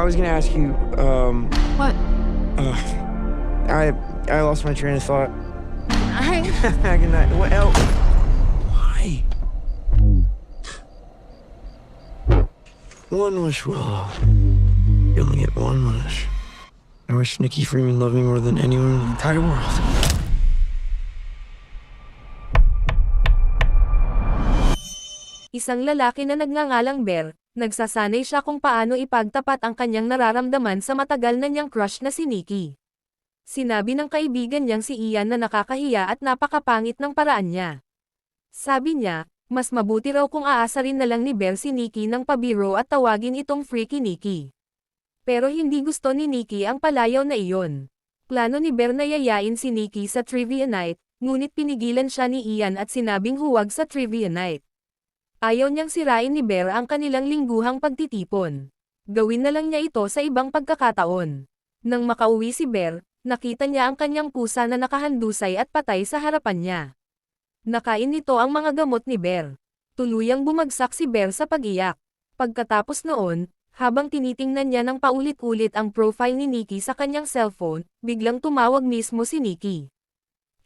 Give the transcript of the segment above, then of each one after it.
was gonna ask you, What? uh, I lost my train of thought. Ay, Good night. What else? Why? One wish, Willow. You only get one wish. I wish Nikki Freeman loved me more than anyone in the entire world. Isang lalaki na nagngangalang Bear, nagsasanay siya kung paano ipagtapat ang kanyang nararamdaman sa matagal na niyang crush na si Nikki. Sinabi ng kaibigan niyang si Ian na nakakahiya at napakapangit ng paraan niya. Sabi niya, mas mabuti raw kung aasarin na lang ni Bear si Nikki ng pabiro at tawagin itong Freaky Nikki. Pero hindi gusto ni Nikki ang palayaw na iyon. Plano ni Bear na yayain si Nikki sa trivia night, ngunit pinigilan siya ni Ian at sinabing huwag sa trivia night. Ayaw niyang sirain ni Bear ang kanilang lingguhang pagtitipon. Gawin na lang niya ito sa ibang pagkakataon. Nang makauwi si Bear, nakita niya ang kanyang pusa na nakahandusay at patay sa harapan niya. Nakain nito ang mga gamot ni Bear. Tuluyang bumagsak si Bear sa pag-iyak. Pagkatapos noon, habang tinitingnan niya ng paulit-ulit ang profile ni Nikki sa kanyang cellphone, biglang tumawag mismo si Nikki.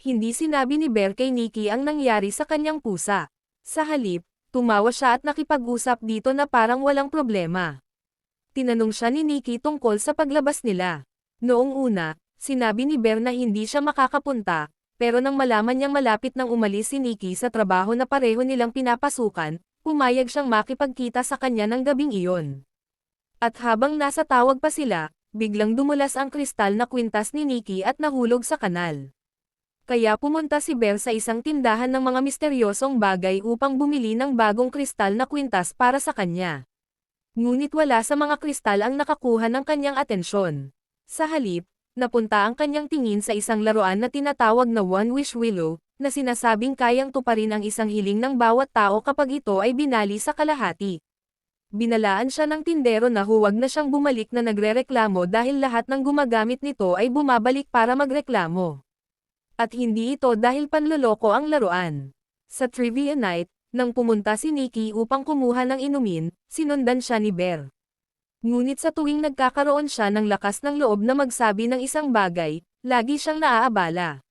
Hindi sinabi ni Bear kay Nikki ang nangyari sa kanyang pusa. Sa halip, tumawa siya at nakipag-usap dito na parang walang problema. Tinanong siya ni Nikki tungkol sa paglabas nila. Noong una, sinabi ni Bear na hindi siya makakapunta, pero nang malaman niyang malapit nang umalis si Nikki sa trabaho na pareho nilang pinapasukan, pumayag siyang makipagkita sa kanya ng gabing iyon. At habang nasa tawag pa sila, biglang dumulas ang kristal na kwintas ni Nikki at nahulog sa kanal. Kaya pumunta si Bear sa isang tindahan ng mga misteryosong bagay upang bumili ng bagong kristal na kwintas para sa kanya. Ngunit wala sa mga kristal ang nakakuha ng kanyang atensyon. Sa halip, napunta ang kanyang tingin sa isang laruan na tinatawag na One Wish Willow, na sinasabing kayang tuparin ang isang hiling ng bawat tao kapag ito ay binali sa kalahati. Binalaan siya ng tindero na huwag na siyang bumalik na nagrereklamo dahil lahat ng gumagamit nito ay bumabalik para magreklamo. At hindi ito dahil panloloko ang laruan. Sa trivia night, nang pumunta si Nikki upang kumuha ng inumin, sinundan siya ni Bear. Ngunit sa tuwing nagkakaroon siya ng lakas ng loob na magsabi ng isang bagay, lagi siyang naaabala.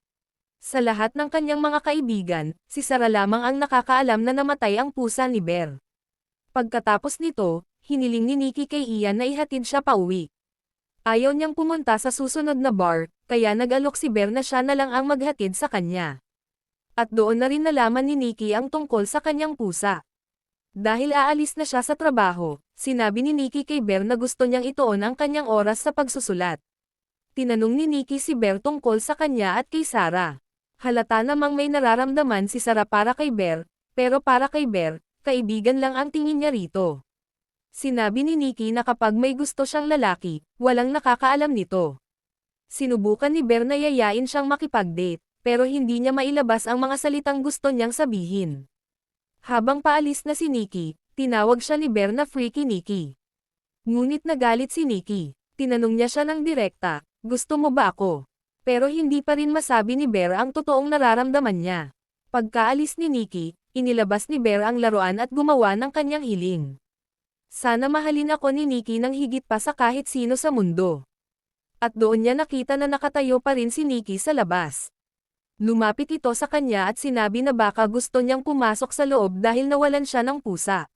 Sa lahat ng kanyang mga kaibigan, si Sarah lamang ang nakakaalam na namatay ang pusa ni Bear. Pagkatapos nito, hiniling ni Nikki kay Ian na ihatid siya pauwi. Ayaw niyang pumunta sa susunod na bar, kaya nag-alok si Bear na siya na lang ang maghatid sa kanya. At doon na rin nalaman ni Nikki ang tungkol sa kanyang pusa. Dahil aalis na siya sa trabaho, sinabi ni Nikki kay Bear na gusto niyang ituon ang kanyang oras sa pagsusulat. Tinanong ni Nikki si Bear tungkol sa kanya at kay Sarah. Halata namang may nararamdaman si Sarah para kay Bear, pero para kay Bear, kaibigan lang ang tingin niya rito. Sinabi ni Nikki na kapag may gusto siyang lalaki, walang nakakaalam nito. Sinubukan ni Bear na yayain siyang makipag-date, pero hindi niya mailabas ang mga salitang gusto niyang sabihin. Habang paalis na si Nikki, tinawag siya ni Bear na Freaky Nikki. Ngunit nagalit si Nikki. Tinanong niya siya ng direkta, gusto mo ba ako? Pero hindi pa rin masabi ni Bear ang totoong nararamdaman niya. Pagkaalis ni Nikki, inilabas ni Bear ang laruan at gumawa ng kanyang hiling. Sana mahalin ako ni Nikki ng higit pa sa kahit sino sa mundo. At doon niya nakita na nakatayo pa rin si Nikki sa labas. Lumapit ito sa kanya at sinabi na baka gusto niyang pumasok sa loob dahil nawalan siya ng pusa.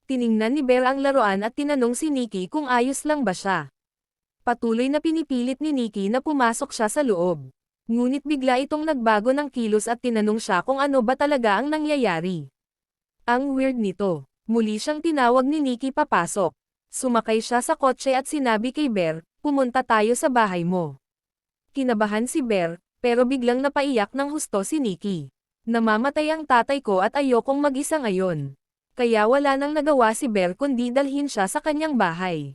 Tiningnan ni Bear ang laruan at tinanong si Nikki kung ayos lang ba siya. Patuloy na pinipilit ni Nikki na pumasok siya sa loob. Ngunit bigla itong nagbago ng kilos at tinanong siya kung ano ba talaga ang nangyayari. Ang weird nito. Muli siyang tinawag ni Nikki papasok. Sumakay siya sa kotse at sinabi kay Bear, pumunta tayo sa bahay mo. Kinabahan si Bear, pero biglang napaiyak ng husto si Nikki. Namamatay ang tatay ko at ayokong mag-isa ngayon. Kaya wala nang nagawa si Bear kundi dalhin siya sa kanyang bahay.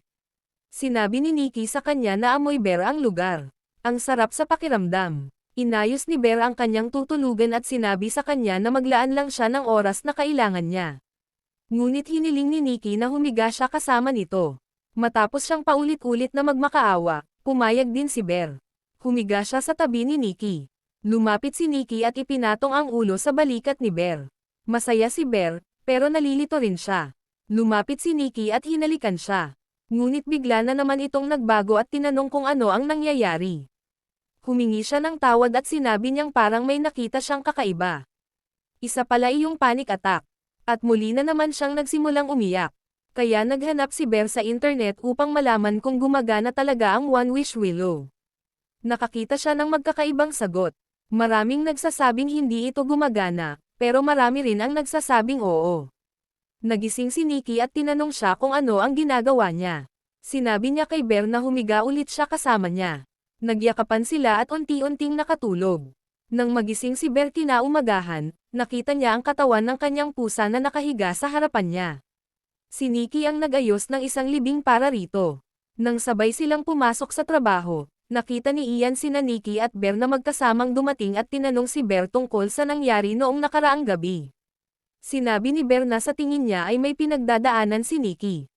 Sinabi ni Nikki sa kanya na amoy Bear ang lugar. Ang sarap sa pakiramdam. Inayos ni Bear ang kanyang tutulugan at sinabi sa kanya na maglaan lang siya ng oras na kailangan niya. Ngunit hiniling ni Nikki na humiga siya kasama nito. Matapos siyang paulit-ulit na magmakaawa, pumayag din si Bear. Humiga siya sa tabi ni Nikki. Lumapit si Nikki at ipinatong ang ulo sa balikat ni Bear. Masaya si Bear, pero nalilito rin siya. Lumapit si Nikki at hinalikan siya. Ngunit bigla na naman itong nagbago at tinanong kung ano ang nangyayari. Humingi siya ng tawad at sinabi niyang parang may nakita siyang kakaiba. Isa pala iyong panic attack. At muli na naman siyang nagsimulang umiyak. Kaya naghanap si Bear sa internet upang malaman kung gumagana talaga ang One Wish Willow. Nakakita siya ng magkakaibang sagot. Maraming nagsasabing hindi ito gumagana, pero marami rin ang nagsasabing oo. Nagising si Nikki at tinanong siya kung ano ang ginagawa niya. Sinabi niya kay Bear na humiga ulit siya kasama niya. Nagyakapan sila at unti-unting nakatulog. Nang magising si Bear kinaumagahan, nakita niya ang katawan ng kanyang pusa na nakahiga sa harapan niya. Si Nikki ang nag-ayos ng isang libing para rito. Nang sabay silang pumasok sa trabaho, nakita ni Ian sina Nikki at Bear na magkasamang dumating at tinanong si Bear tungkol sa nangyari noong nakaraang gabi. Sinabi ni Bear na sa tingin niya ay may pinagdadaanan si Nikki.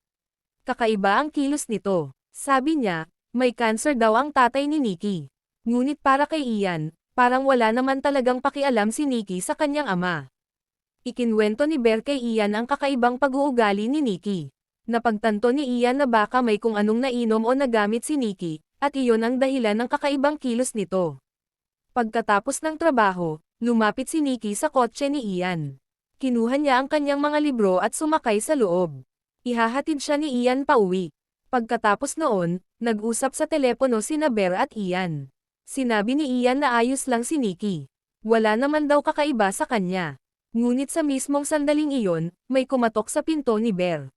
Kakaiba ang kilos nito. Sabi niya, may cancer daw ang tatay ni Nikki. Ngunit para kay Ian, parang wala naman talagang pakialam si Nikki sa kanyang ama. Ikinwento ni Bear kay Ian ang kakaibang pag-uugali ni Nikki. Napagtanto ni Ian na baka may kung anong nainom o nagamit si Nikki, at iyon ang dahilan ng kakaibang kilos nito. Pagkatapos ng trabaho, lumapit si Nikki sa kotse ni Ian. Kinuha niya ang kanyang mga libro at sumakay sa loob. Ihahatid siya ni Ian pauwi. Pagkatapos noon, nag-usap sa telepono sina Bear at Ian. Sinabi ni Ian na ayos lang si Nikki. Wala naman daw kakaiba sa kanya. Ngunit sa mismong sandaling iyon, may kumatok sa pinto ni Bear.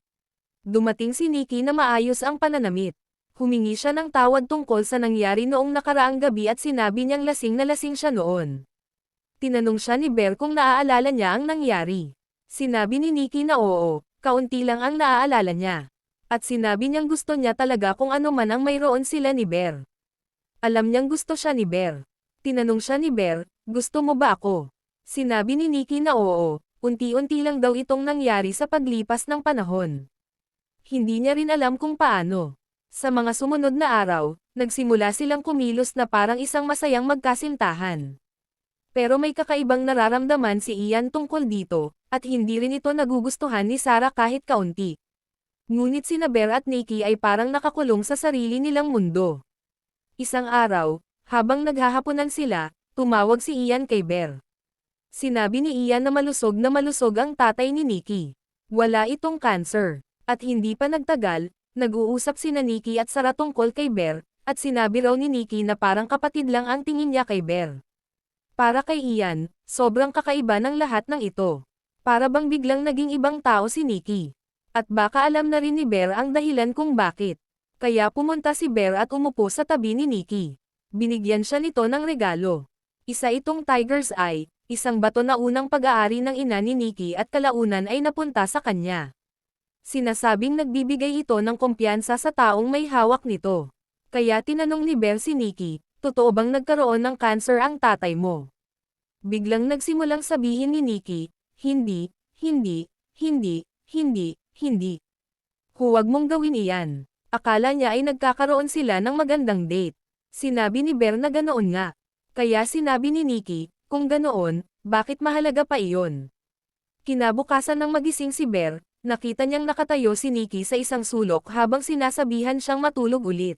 Dumating si Nikki na maayos ang pananamit. Humingi siya ng tawad tungkol sa nangyari noong nakaraang gabi at sinabi niyang lasing na lasing siya noon. Tinanong siya ni Bear kung naaalala niya ang nangyari. Sinabi ni Nikki na oo, kaunti lang ang naaalala niya. At sinabi niyang gusto niya talaga kung ano man ang mayroon sila ni Bear. Alam niyang gusto siya ni Bear. Tinanong siya ni Bear, gusto mo ba ako? Sinabi ni Nikki na oo, unti-unti lang daw itong nangyari sa paglipas ng panahon. Hindi niya rin alam kung paano. Sa mga sumunod na araw, nagsimula silang kumilos na parang isang masayang magkasintahan. Pero may kakaibang nararamdaman si Ian tungkol dito, at hindi rin ito nagugustuhan ni Sarah kahit kaunti. Ngunit sina Bear at Nikki ay parang nakakulong sa sarili nilang mundo. Isang araw, habang naghahaponan sila, tumawag si Ian kay Bear. Sinabi ni Ian na malusog ang tatay ni Nikki. Wala itong cancer. At hindi pa nagtagal, nag-uusap sina Nikki at Sarah tungkol kay Bear, at sinabi raw ni Nikki na parang kapatid lang ang tingin niya kay Bear. Para kay Ian, sobrang kakaiba ng lahat ng ito. Para bang biglang naging ibang tao si Nikki. At baka alam na rin ni Bear ang dahilan kung bakit. Kaya pumunta si Bear at umupo sa tabi ni Nikki. Binigyan siya nito ng regalo. Isa itong tiger's eye, isang bato na unang pag-aari ng ina ni Nikki at kalaunan ay napunta sa kanya. Sinasabing nagbibigay ito ng kumpiyansa sa taong may hawak nito. Kaya tinanong ni Bear si Nikki, totoo bang nagkaroon ng cancer ang tatay mo? Biglang nagsimulang sabihin ni Nikki, hindi, hindi, hindi, hindi, hindi. Huwag mong gawin iyan. Akala niya ay nagkakaroon sila ng magandang date. Sinabi ni Bear na ganoon nga. Kaya sinabi ni Nikki, kung ganoon, bakit mahalaga pa iyon? Kinabukasan ng magising si Bear, nakita niyang nakatayo si Nikki sa isang sulok habang sinasabihan siyang matulog ulit.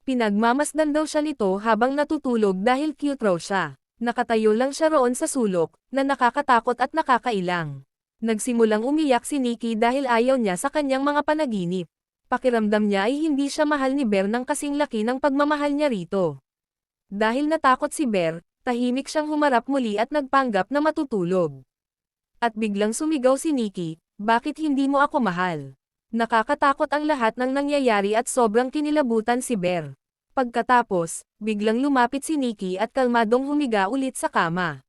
Pinagmamasdan daw siya nito habang natutulog dahil cute raw siya. Nakatayo lang siya roon sa sulok, na nakakatakot at nakakailang. Nagsimulang umiyak si Nikki dahil ayaw niya sa kanyang mga panaginip. Pakiramdam niya ay hindi siya mahal ni Bear ng kasing laki ng pagmamahal niya rito. Dahil natakot si Bear, tahimik siyang humarap muli at nagpanggap na matutulog. At biglang sumigaw si Nikki, bakit hindi mo ako mahal? Nakakatakot ang lahat ng nangyayari at sobrang kinilabutan si Bear. Pagkatapos, biglang lumapit si Nikki at kalmadong humiga ulit sa kama.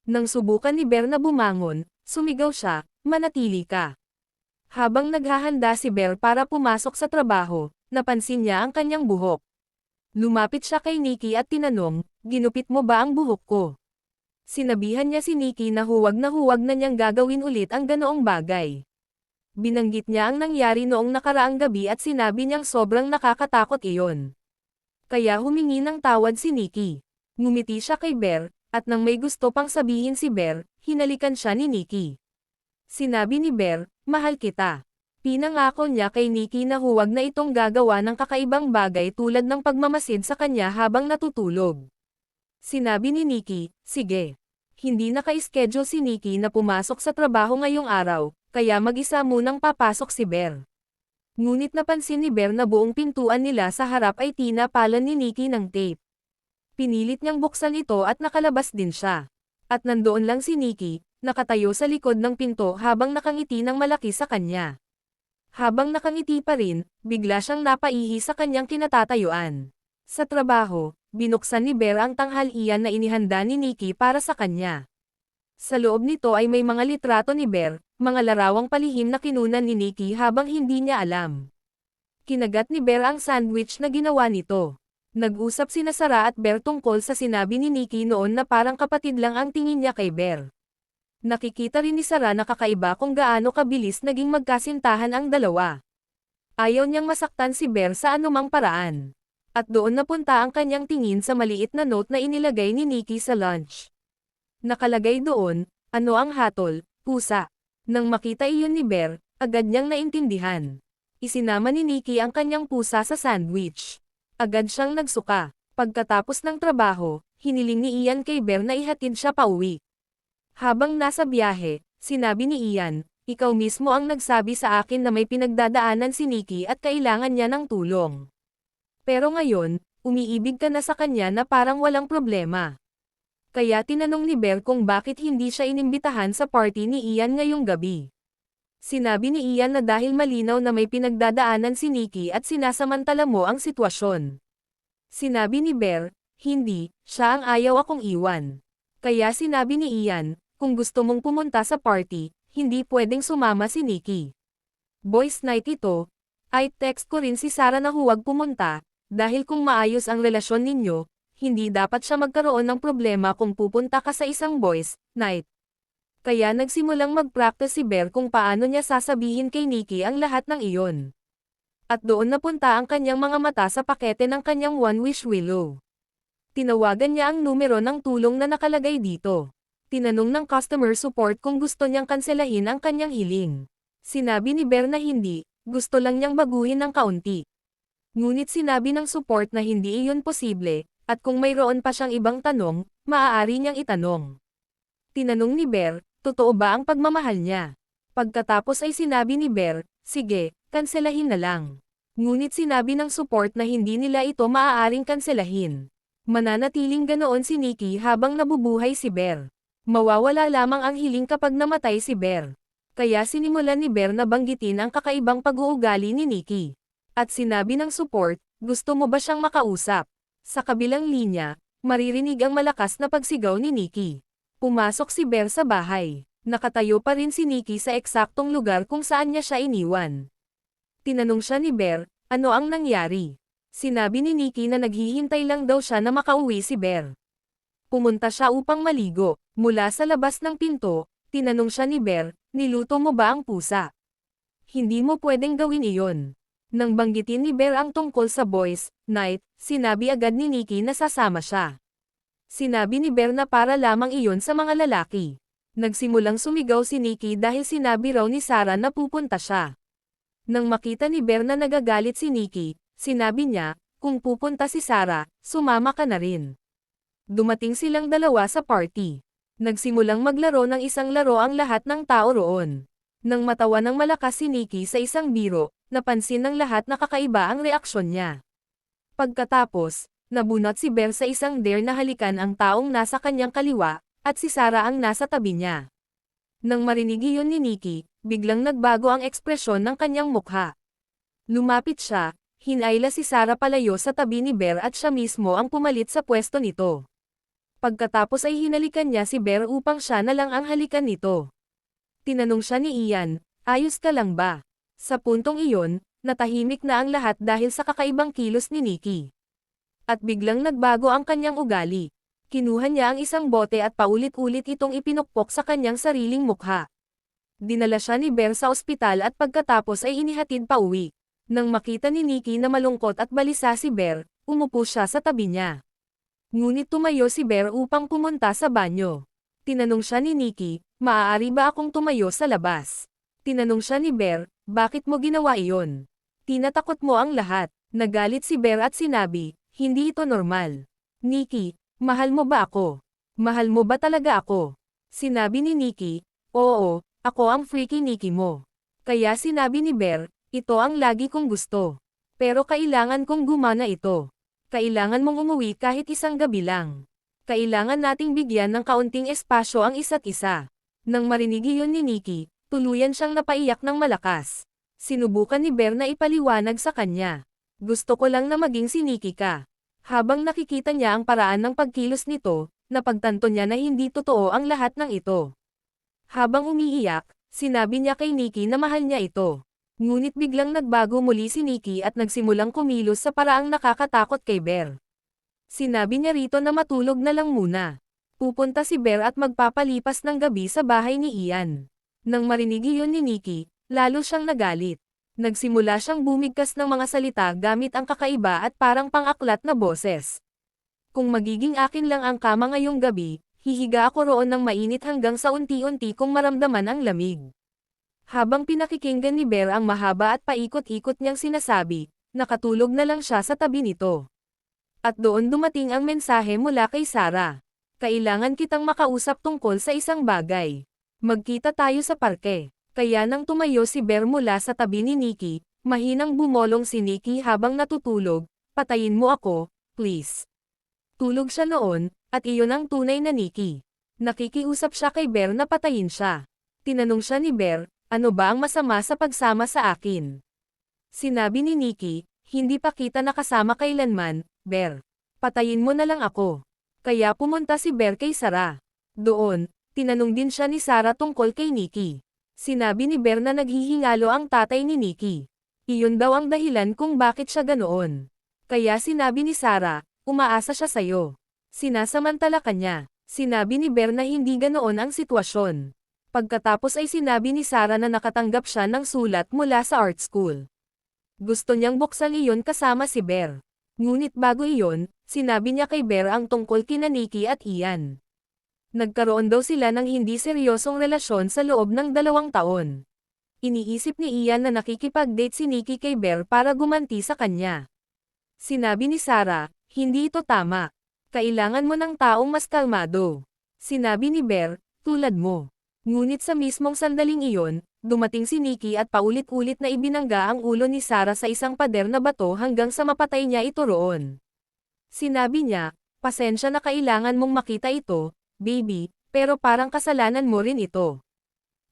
Nang subukan ni Bear na bumangon, sumigaw siya, manatili ka. Habang naghahanda si Bear para pumasok sa trabaho, napansin niya ang kanyang buhok. Lumapit siya kay Nikki at tinanong, ginupit mo ba ang buhok ko? Sinabihan niya si Nikki na huwag na niyang gagawin ulit ang ganoong bagay. Binanggit niya ang nangyari noong nakaraang gabi at sinabi niyang sobrang nakakatakot iyon. Kaya humingi ng tawad si Nikki. Ngumiti siya kay Bear, at nang may gusto pang sabihin si Bear, hinalikan siya ni Nikki. Sinabi ni Bear, mahal kita. Pinangako niya kay Nikki na huwag na itong gagawa ng kakaibang bagay tulad ng pagmamasid sa kanya habang natutulog. Sinabi ni Nikki, sige. Hindi naka-schedule si Nikki na pumasok sa trabaho ngayong araw, kaya mag-isa munang papasok si Bear. Ngunit napansin ni Bear na buong pintuan nila sa harap ay tinapalan ni Nikki ng tape. Pinilit niyang buksan ito at nakalabas din siya. At nandoon lang si Nikki, nakatayo sa likod ng pinto habang nakangiti ng malaki sa kanya. Habang nakangiti pa rin, bigla siyang napaihi sa kanyang kinatatayuan. Sa trabaho, binuksan ni Bear ang tanghalian na inihanda ni Nikki para sa kanya. Sa loob nito ay may mga litrato ni Bear, mga larawang palihim na kinunan ni Nikki habang hindi niya alam. Kinagat ni Bear ang sandwich na ginawa nito. Nag-usap sina Sarah at Bear tungkol sa sinabi ni Nikki noon na parang kapatid lang ang tingin niya kay Bear. Nakikita rin ni Sarah na kakaiba kung gaano kabilis naging magkasintahan ang dalawa. Ayaw niyang masaktan si Bear sa anumang paraan. At doon napunta ang kanyang tingin sa maliit na note na inilagay ni Nikki sa lunch. Nakalagay doon, ano ang hatol, pusa. Nang makita iyon ni Bear, agad niyang naintindihan. Isinama ni Nikki ang kanyang pusa sa sandwich. Agad siyang nagsuka. Pagkatapos ng trabaho, hiniling ni Ian kay Bear na ihatid siya pauwi. Habang nasa biyahe, sinabi ni Ian, ikaw mismo ang nagsabi sa akin na may pinagdadaanan si Nikki at kailangan niya ng tulong. Pero ngayon, umiibig ka na sa kanya na parang walang problema. Kaya tinanong ni Bear kung bakit hindi siya inimbitahan sa party ni Ian ngayong gabi. Sinabi ni Ian na dahil malinaw na may pinagdadaanan si Nikki at sinasamantala mo ang sitwasyon. Sinabi ni Bear, hindi, siya ang ayaw akong iwan. Kaya sinabi ni Ian, kung gusto mong pumunta sa party, hindi pwedeng sumama si Nikki. Boys night ito, ay text ko rin si Sarah na huwag pumunta, dahil kung maayos ang relasyon ninyo, hindi dapat siya magkaroon ng problema kung pupunta ka sa isang boys night. Kaya nagsimulang mag-practice si Bear kung paano niya sasabihin kay Nikki ang lahat ng iyon. At doon napunta ang kanyang mga mata sa pakete ng kanyang One Wish Willow. Tinawagan niya ang numero ng tulong na nakalagay dito. Tinanong ng customer support kung gusto niyang kanselahin ang kanyang hiling. Sinabi ni Bear na hindi, gusto lang niyang baguhin ng kaunti. Ngunit sinabi ng support na hindi iyon posible, at kung mayroon pa siyang ibang tanong, maaari niyang itanong. Tinanong ni Bear, totoo ba ang pagmamahal niya? Pagkatapos ay sinabi ni Bear, sige, kanselahin na lang. Ngunit sinabi ng support na hindi nila ito maaaring kanselahin. Mananatiling ganoon si Nikki habang nabubuhay si Bear. Mawawala lamang ang hiling kapag namatay si Bear. Kaya sinimulan ni Bear na banggitin ang kakaibang pag-uugali ni Nikki. At sinabi ng support, gusto mo ba siyang makausap? Sa kabilang linya, maririnig ang malakas na pagsigaw ni Nikki. Pumasok si Bear sa bahay. Nakatayo pa rin si Nikki sa eksaktong lugar kung saan niya siya iniwan. Tinanong siya ni Bear, ano ang nangyari? Sinabi ni Nikki na naghihintay lang daw siya na makauwi si Bear. Pumunta siya upang maligo. Mula sa labas ng pinto, tinanong siya ni Bear, niluto mo ba ang pusa? Hindi mo pwedeng gawin iyon. Nang banggitin ni Bear ang tungkol sa boys night, sinabi agad ni Nikki na sasama siya. Sinabi ni Bear na para lamang iyon sa mga lalaki. Nagsimulang sumigaw si Nikki dahil sinabi raw ni Sarah na pupunta siya. Nang makita ni Bear na nagagalit si Nikki, sinabi niya, kung pupunta si Sarah, sumama ka na rin. Dumating silang dalawa sa party. Nagsimulang maglaro ng isang laro ang lahat ng tao roon. Nang matawa ng malakas si Nikki sa isang biro, napansin ng lahat na kakaiba ang reaksyon niya. Pagkatapos, nabunot si Bear sa isang dare na halikan ang taong nasa kanyang kaliwa, at si Sarah ang nasa tabi niya. Nang marinig iyon ni Nikki, biglang nagbago ang ekspresyon ng kanyang mukha. Lumapit siya, hinayla si Sarah palayo sa tabi ni Bear at siya mismo ang pumalit sa pwesto nito. Pagkatapos ay hinalikan niya si Bear upang siya na lang ang halikan nito. Tinanong siya ni Ian, ayos ka lang ba? Sa puntong iyon, natahimik na ang lahat dahil sa kakaibang kilos ni Nikki. At biglang nagbago ang kanyang ugali. Kinuha niya ang isang bote at paulit-ulit itong ipinukpok sa kanyang sariling mukha. Dinala siya ni Bear sa ospital at pagkatapos ay inihatid pa uwi. Nang makita ni Nikki na malungkot at balisa si Bear, umupo siya sa tabi niya. Ngunit tumayo si Bear upang pumunta sa banyo. Tinanong siya ni Nikki, maaari ba akong tumayo sa labas? Tinanong siya ni Bear, Bakit mo ginawa iyon? Tinatakot mo ang lahat. Nagalit si Bear at sinabi, hindi ito normal. Nikki, mahal mo ba ako? Mahal mo ba talaga ako? Sinabi ni Nikki, oo, ako ang freaky Nikki mo. Kaya sinabi ni Bear, ito ang lagi kong gusto. Pero kailangan kong gumana ito. Kailangan mong umuwi kahit isang gabi lang. Kailangan nating bigyan ng kaunting espasyo ang isa't isa. Nang marinig iyon ni Nikki, tuluyan siyang napaiyak ng malakas. Sinubukan ni Bear na ipaliwanag sa kanya. Gusto ko lang na maging si Nikki ka. Habang nakikita niya ang paraan ng pagkilos nito, napagtanto niya na hindi totoo ang lahat ng ito. Habang umiiyak, sinabi niya kay Nikki na mahal niya ito. Ngunit biglang nagbago muli si Nikki at nagsimulang kumilos sa paraang nakakatakot kay Bear. Sinabi niya rito na matulog na lang muna. Pupunta si Bear at magpapalipas ng gabi sa bahay ni Ian. Nang marinig iyon ni Nikki, lalo siyang nagalit. Nagsimula siyang bumigkas ng mga salita gamit ang kakaiba at parang pang-aklat na boses. Kung magiging akin lang ang kama ngayong gabi, hihiga ako roon ng mainit hanggang sa unti-unti kong maramdaman ang lamig. Habang pinakikinggan ni Bear ang mahaba at paikot-ikot niyang sinasabi, nakatulog na lang siya sa tabi nito. At doon dumating ang mensahe mula kay Sarah. Kailangan kitang makausap tungkol sa isang bagay. Magkita tayo sa parke. Kaya nang tumayo si Bear mula sa tabi ni Nikki, mahinang bumolong si Nikki habang natutulog, patayin mo ako, please. Tulog siya noon, at iyon ang tunay na Nikki. Nakikiusap siya kay Bear na patayin siya. Tinanong siya ni Bear, ano ba ang masama sa pagsama sa akin? Sinabi ni Nikki, hindi pa kita nakasama kailanman, Bear. Patayin mo na lang ako. Kaya pumunta si Bear kay Sarah. Doon, tinanong din siya ni Sarah tungkol kay Nikki. Sinabi ni Bear na naghihingalo ang tatay ni Nikki. Iyon daw ang dahilan kung bakit siya ganoon. Kaya sinabi ni Sarah, umaasa siya sa'yo. Sinasamantala ka niya. Sinabi ni Bear na hindi ganoon ang sitwasyon. Pagkatapos ay sinabi ni Sarah na nakatanggap siya ng sulat mula sa art school. Gusto niyang buksan iyon kasama si Bear. Ngunit bago iyon, sinabi niya kay Bear ang tungkol kina Nikki at Ian. Nagkaroon daw sila ng hindi seryosong relasyon sa loob ng 2 taon. Iniisip ni Ian na nakikipag-date si Nikki kay Bear para gumanti sa kanya. Sinabi ni Sarah, hindi ito tama. Kailangan mo ng taong mas kalmado. Sinabi ni Bear, tulad mo. Ngunit sa mismong sandaling iyon, dumating si Nikki at paulit-ulit na ibinangga ang ulo ni Sarah sa isang pader na bato hanggang sa mapatay niya ito roon. Sinabi niya, pasensya na kailangan mong makita ito, baby, pero parang kasalanan mo rin ito.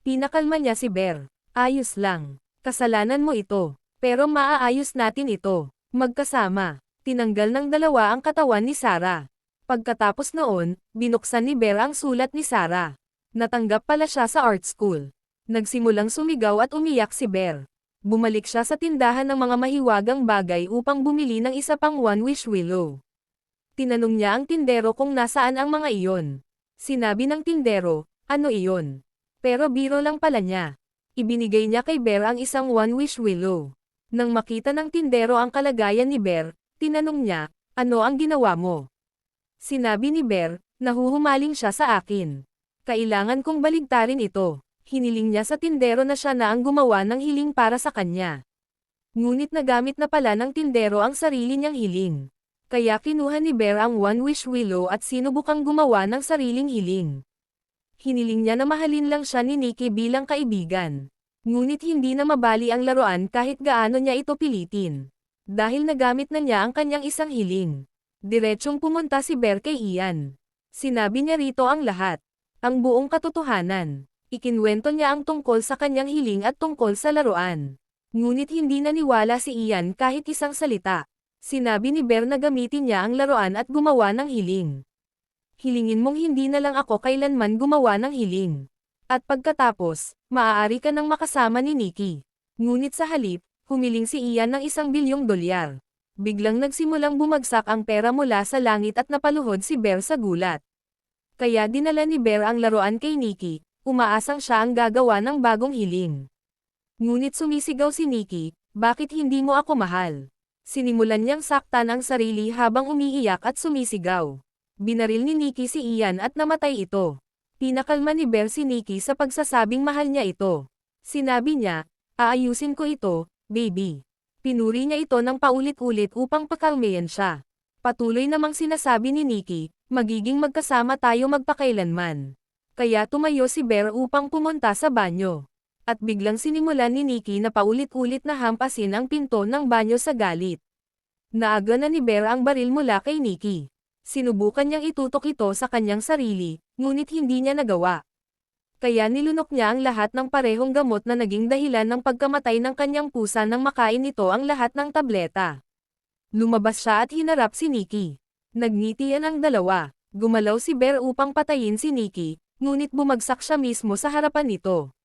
Pinakalma niya si Bear. Ayos lang. Kasalanan mo ito. Pero maaayos natin ito. Magkasama. Tinanggal ng dalawa ang katawan ni Sarah. Pagkatapos noon, binuksan ni Bear ang sulat ni Sarah. Natanggap pala siya sa art school. Nagsimulang sumigaw at umiyak si Bear. Bumalik siya sa tindahan ng mga mahiwagang bagay upang bumili ng isa pang One Wish Willow. Tinanong niya ang tindero kung nasaan ang mga iyon. Sinabi ng tindero, ano iyon? Pero biro lang pala niya. Ibinigay niya kay Bear ang isang One Wish Willow. Nang makita ng tindero ang kalagayan ni Bear, tinanong niya, ano ang ginawa mo? Sinabi ni Bear, nahuhumaling siya sa akin. Kailangan kong baligtarin ito. Hiniling niya sa tindero na siya na ang gumawa ng hiling para sa kanya. Ngunit nagamit na pala ng tindero ang sarili niyang hiling. Kaya kinuha ni Bear ang One Wish Willow at sinubukang gumawa ng sariling hiling. Hiniling niya na mahalin lang siya ni Nikki bilang kaibigan. Ngunit hindi na mabali ang laruan kahit gaano niya ito pilitin. Dahil nagamit na niya ang kanyang isang hiling. Diretsyong pumunta si Bear kay Ian. Sinabi niya rito ang lahat. Ang buong katotohanan. Ikinwento niya ang tungkol sa kanyang hiling at tungkol sa laruan. Ngunit hindi naniwala si Ian kahit isang salita. Sinabi ni Bear na gamitin niya ang laruan at gumawa ng hiling. Hilingin mong hindi na lang ako kailanman gumawa ng hiling. At pagkatapos, maaari ka nang makasama ni Nikki. Ngunit sa halip, humiling si Ian ng $1,000,000,000. Biglang nagsimulang bumagsak ang pera mula sa langit at napaluhod si Bear sa gulat. Kaya dinala ni Bear ang laruan kay Nikki, umaasang siya ang gagawa ng bagong hiling. Ngunit sumisigaw si Nikki, bakit hindi mo ako mahal? Sinimulan niyang saktan ang sarili habang umiiyak at sumisigaw. Binaril ni Nikki si Ian at namatay ito. Pinakalma ni Bear si Nikki sa pagsasabing mahal niya ito. Sinabi niya, Aayusin ko ito, baby. Pinuri niya ito ng paulit-ulit upang pakalmayan siya. Patuloy namang sinasabi ni Nikki, magiging magkasama tayo magpakailanman. Kaya tumayo si Bear upang pumunta sa banyo. At biglang sinimulan ni Nikki na paulit-ulit na hampasin ang pinto ng banyo sa galit. Naaga na ni Bear ang baril mula kay Nikki. Sinubukan niyang itutok ito sa kanyang sarili, ngunit hindi niya nagawa. Kaya nilunok niya ang lahat ng parehong gamot na naging dahilan ng pagkamatay ng kanyang pusa nang makain nito ang lahat ng tableta. Lumabas siya at hinarap si Nikki. Nagngitian ang dalawa. Gumalaw si Bear upang patayin si Nikki, ngunit bumagsak siya mismo sa harapan nito.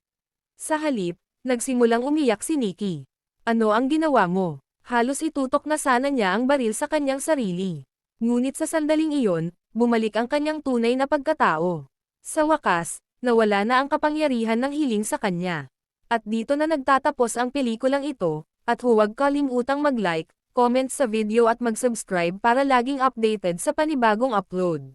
Sa halip, nagsimulang umiyak si Nikki. Ano ang ginawa mo? Halos itutok na sana niya ang baril sa kanyang sarili. Ngunit sa sandaling iyon, bumalik ang kanyang tunay na pagkatao. Sa wakas, nawala na ang kapangyarihan ng hiling sa kanya. At dito na nagtatapos ang pelikulang ito, at huwag kalimutang mag-like, comment sa video at mag-subscribe para laging updated sa panibagong upload.